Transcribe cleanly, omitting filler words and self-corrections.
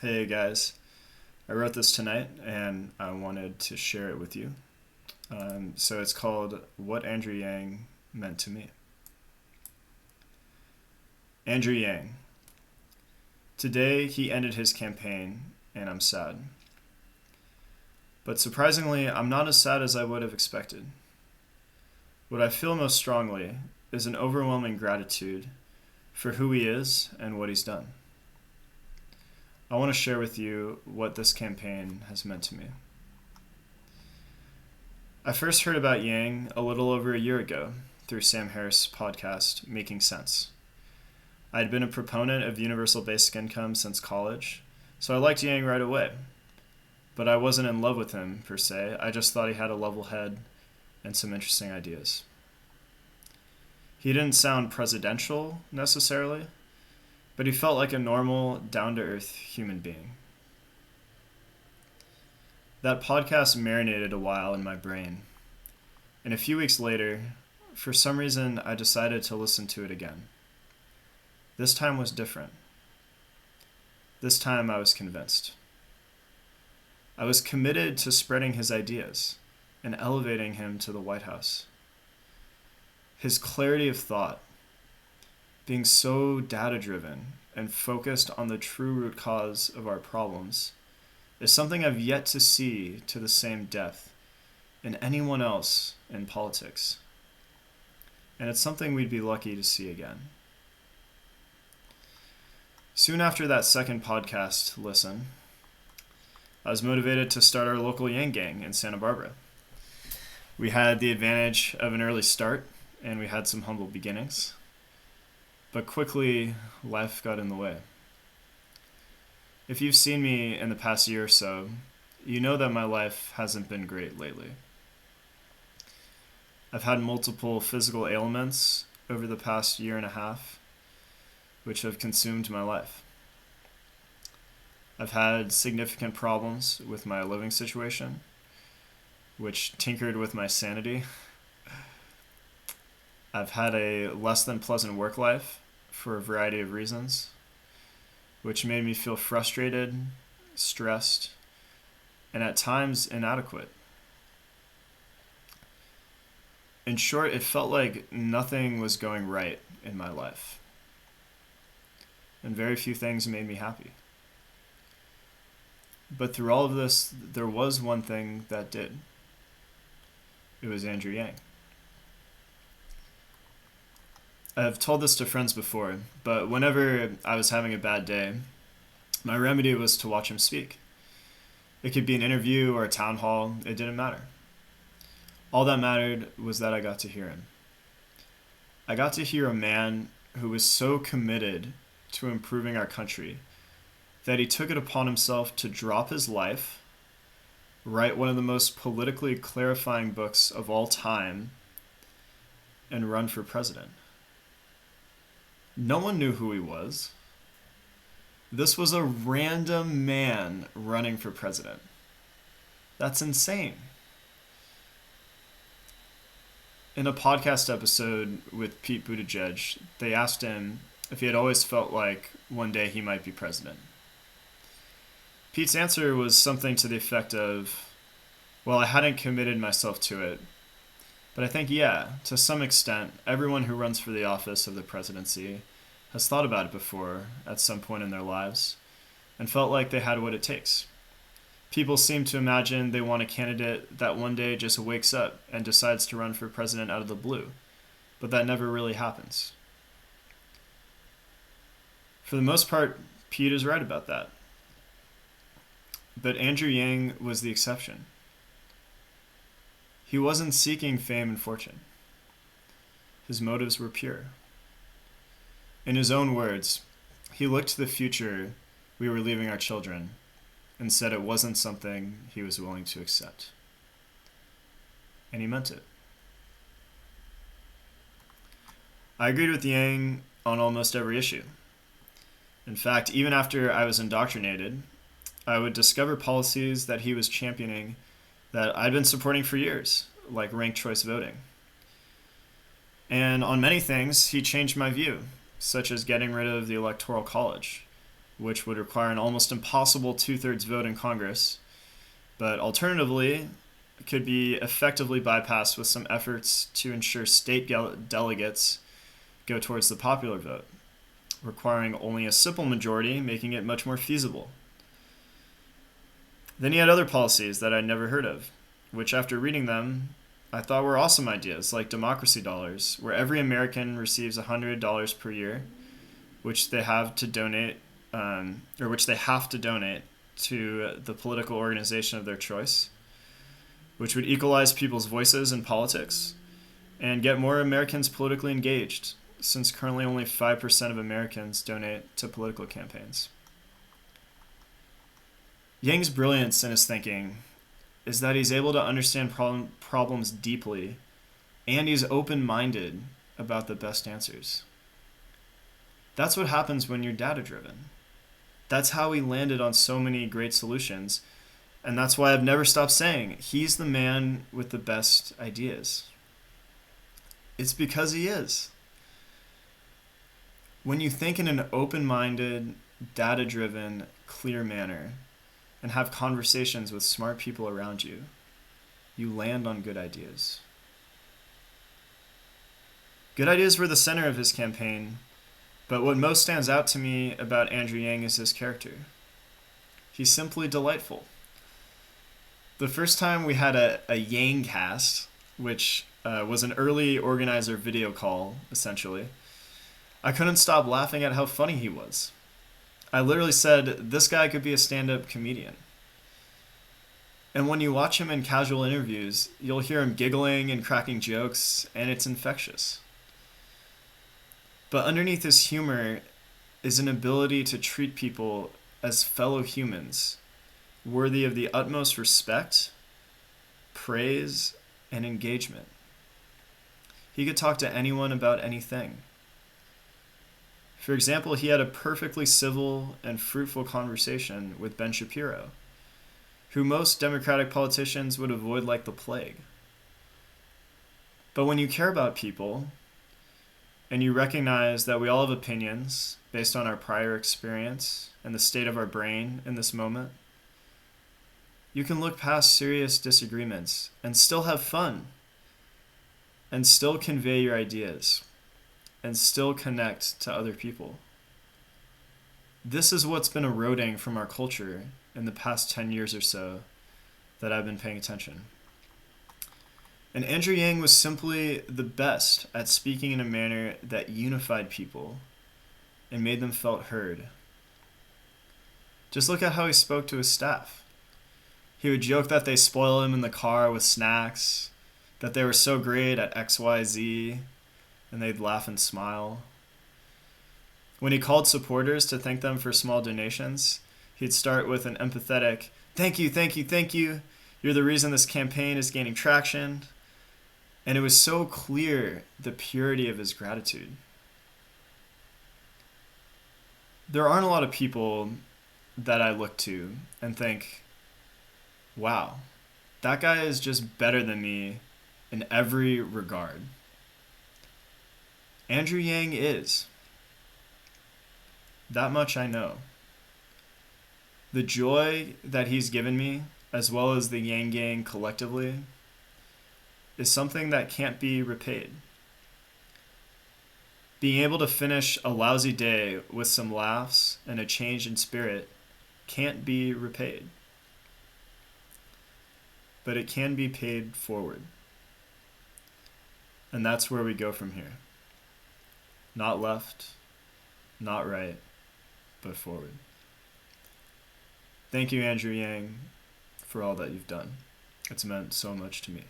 Hey guys, I wrote this tonight and I wanted to share it with you. So it's called What Andrew Yang Meant to Me. Andrew Yang. Today he ended his campaign and I'm sad. But surprisingly, I'm not as sad as I would have expected. What I feel most strongly is an overwhelming gratitude for who he is and what he's done. I want to share with you what this campaign has meant to me. I first heard about Yang a little over a year ago through Sam Harris' podcast, Making Sense. I had been a proponent of universal basic income since college, so I liked Yang right away. But I wasn't in love with him, per se. I just thought he had a level head and some interesting ideas. He didn't sound presidential, necessarily, but he felt like a normal, down-to-earth human being. That podcast marinated a while in my brain, and a few weeks later, for some reason, I decided to listen to it again. This time was different. This time I was convinced. I was committed to spreading his ideas and elevating him to the White House. His clarity of thought, being so data-driven and focused on the true root cause of our problems, is something I've yet to see to the same depth in anyone else in politics. And it's something we'd be lucky to see again. Soon after that second podcast listen, I was motivated to start our local Yang Gang in Santa Barbara. We had the advantage of an early start, and we had some humble beginnings. But quickly, life got in the way. If you've seen me in the past year or so, you know that my life hasn't been great lately. I've had multiple physical ailments over the past year and a half, which have consumed my life. I've had significant problems with my living situation, which tinkered with my sanity. I've had a less than pleasant work life for a variety of reasons, which made me feel frustrated, stressed, and at times inadequate. In short, it felt like nothing was going right in my life, and very few things made me happy. But through all of this, there was one thing that did. It was Andrew Yang. I've told this to friends before, but whenever I was having a bad day, my remedy was to watch him speak. It could be an interview or a town hall, it didn't matter. All that mattered was that I got to hear him. I got to hear a man who was so committed to improving our country that he took it upon himself to drop his life, write one of the most politically clarifying books of all time, and run for president. No one knew who he was. This was a random man running for president. That's insane. In a podcast episode with Pete Buttigieg, they asked him if he had always felt like one day he might be president. Pete's answer was something to the effect of, well, I hadn't committed myself to it, but I think, yeah, to some extent, everyone who runs for the office of the presidency has thought about it before at some point in their lives and felt like they had what it takes. People seem to imagine they want a candidate that one day just wakes up and decides to run for president out of the blue, but that never really happens. For the most part, Pete is right about that. But Andrew Yang was the exception. He wasn't seeking fame and fortune. His motives were pure. In his own words, he looked to the future we were leaving our children and said it wasn't something he was willing to accept. And he meant it. I agreed with Yang on almost every issue. In fact, even after I was indoctrinated, I would discover policies that he was championing that I'd been supporting for years, like ranked choice voting. And on many things, he changed my view, such as getting rid of the Electoral College, which would require an almost impossible two-thirds vote in Congress, but alternatively, it could be effectively bypassed with some efforts to ensure state delegates go towards the popular vote, requiring only a simple majority, making it much more feasible. Then he had other policies that I'd never heard of, which after reading them, I thought were awesome ideas, like democracy dollars, where every American receives $100 per year, which they have to donate, to the political organization of their choice, which would equalize people's voices in politics and get more Americans politically engaged, since currently only 5% of Americans donate to political campaigns. Yang's brilliance in his thinking is that he's able to understand problems deeply, and he's open-minded about the best answers. That's what happens when you're data-driven. That's how he landed on so many great solutions, and that's why I've never stopped saying he's the man with the best ideas. It's because he is. When you think in an open-minded, data-driven, clear manner, and have conversations with smart people around you, you land on good ideas. Good ideas were the center of his campaign, but what most stands out to me about Andrew Yang is his character. He's simply delightful. The first time we had a Yang cast, which was an early organizer video call, essentially, I couldn't stop laughing at how funny he was. I literally said, this guy could be a stand-up comedian. And when you watch him in casual interviews, you'll hear him giggling and cracking jokes, and it's infectious. But underneath his humor is an ability to treat people as fellow humans, worthy of the utmost respect, praise, and engagement. He could talk to anyone about anything. For example, he had a perfectly civil and fruitful conversation with Ben Shapiro, who most Democratic politicians would avoid like the plague. But when you care about people, and you recognize that we all have opinions based on our prior experience and the state of our brain in this moment, you can look past serious disagreements and still have fun, and still convey your ideas, and still connect to other people. This is what's been eroding from our culture in the past 10 years or so that I've been paying attention. And Andrew Yang was simply the best at speaking in a manner that unified people and made them feel heard. Just look at how he spoke to his staff. He would joke that they spoil him in the car with snacks, that they were so great at XYZ, and they'd laugh and smile. When he called supporters to thank them for small donations, he'd start with an empathetic, "Thank you, thank you, thank you. You're the reason this campaign is gaining traction." And it was so clear the purity of his gratitude. There aren't a lot of people that I look to and think, wow, that guy is just better than me in every regard. Andrew Yang is. That much I know. The joy that he's given me, as well as the Yang Gang collectively, is something that can't be repaid. Being able to finish a lousy day with some laughs and a change in spirit can't be repaid. But it can be paid forward. And that's where we go from here. Not left, not right, but forward. Thank you, Andrew Yang, for all that you've done. It's meant so much to me.